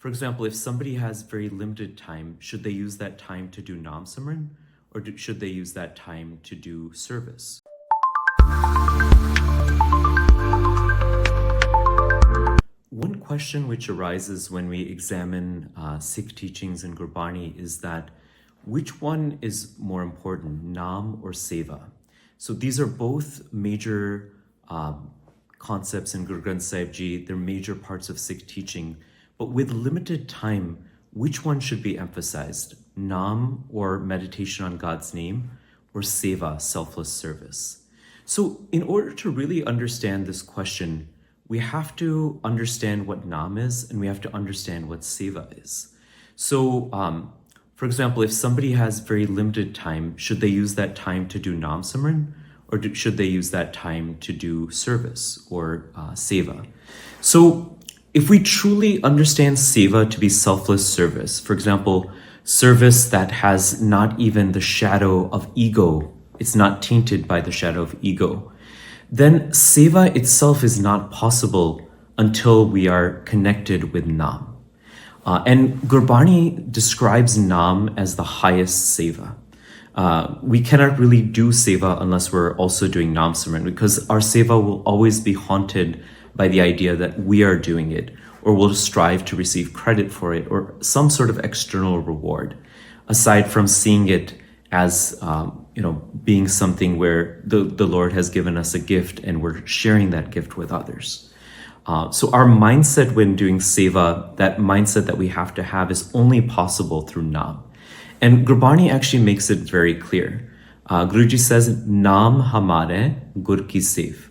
For example, if somebody has very limited time, should they use that time to do Naam Simran, or should they use that time to do service? One question which arises when we examine Sikh teachings in Gurbani is that which one is more important, Naam or Seva? So these are both major concepts in Guru Granth Sahib Ji. They're major parts of Sikh teaching. But with limited time, which one should be emphasized? Naam, or meditation on God's name, or Seva, selfless service? So in order to really understand this question, we have to understand what Naam is, and we have to understand what Seva is. So, for example, if somebody has very limited time, should they use that time to do Naam Simran, or should they use that time to do service or Seva? So if we truly understand Seva to be selfless service, for example, service that has not even the shadow of ego, it's not tainted by the shadow of ego, then Seva itself is not possible until we are connected with Naam. And Gurbani describes Naam as the highest Seva. We cannot really do Seva unless we're also doing Naam Simran, because our Seva will always be haunted by the idea that we are doing it, or will strive to receive credit for it, or some sort of external reward, aside from seeing it as being something where the Lord has given us a gift and we're sharing that gift with others. So our mindset when doing Seva, that mindset that we have to have, is only possible through Naam. And Gurbani actually makes it very clear. Guruji says, Naam hamare gur ki sev.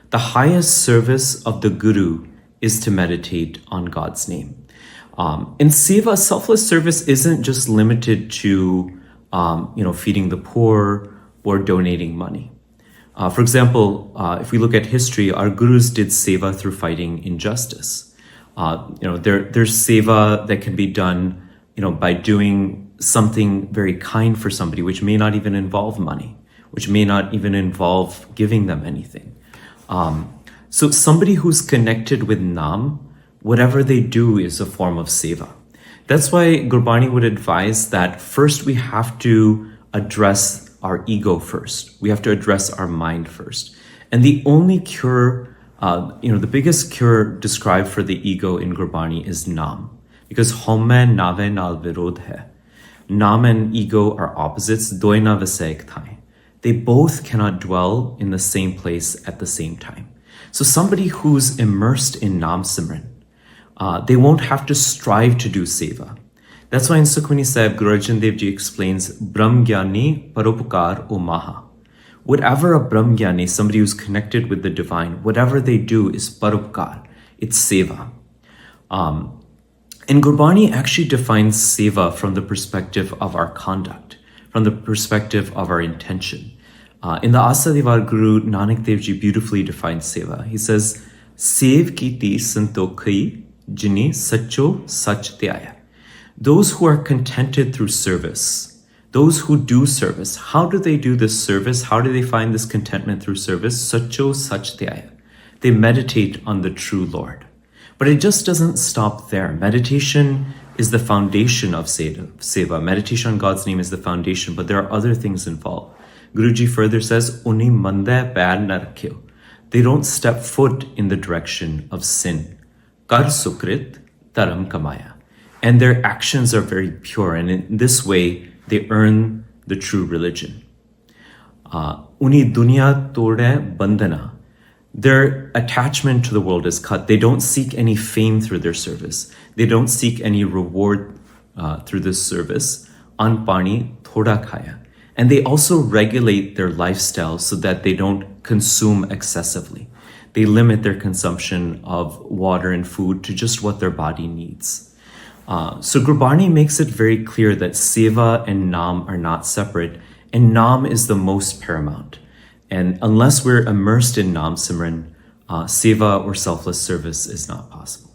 The highest service of the Guru is to meditate on God's name. And Seva, selfless service, isn't just limited to feeding the poor or donating money. For example, if we look at history, our gurus did Seva through fighting injustice. There's Seva that can be done, by doing something very kind for somebody, which may not even involve money, which may not even involve giving them anything. So somebody who's connected with Naam, whatever they do is a form of Seva. That's why Gurbani would advise that first we have to address our ego first. We have to address our mind first. And the only cure, the biggest cure described for the ego in Gurbani is Naam. Because Homme nave nal virod hai. Naam and ego are opposites. Doi na vase ek thai. They both cannot dwell in the same place at the same time. So somebody who's immersed in Naam Simran, they won't have to strive to do Seva. That's why in Sukhmani Sahib, Guru Arjan Dev Ji explains, Brahm Gyani Paropkar O Maha. Whatever a Brahm Gyani, somebody who's connected with the divine, whatever they do is Paropkar. It's Seva. And Gurbani actually defines Seva from the perspective of our conduct, from the perspective of our intention. In the Asa Divar, Guru Nanak Dev Ji beautifully defines Seva. He says, Sev kiti santokhi jini sacho sach tyaya. Those who are contented through service, those who do service, how do they do this service? How do they find this contentment through service? Sacho sach tyaya. They meditate on the true Lord. But it just doesn't stop there. Meditation is the foundation of Seva. Meditation on God's name is the foundation, but there are other things involved. Guruji further says, Uni mande pair na rakhyo. They don't step foot in the direction of sin. Kar sukrit taram kamaya. And their actions are very pure, and in this way, they earn the true religion. Uni dunya tode bandhana. Their attachment to the world is cut. They don't seek any fame through their service. They don't seek any reward through this service. An pani thoda khaya. And they also regulate their lifestyle so that they don't consume excessively. They limit their consumption of water and food to just what their body needs. So Gurbani makes it very clear that Seva and Naam are not separate, and Naam is the most paramount. And unless we're immersed in Naam Simran, Seva or selfless service is not possible.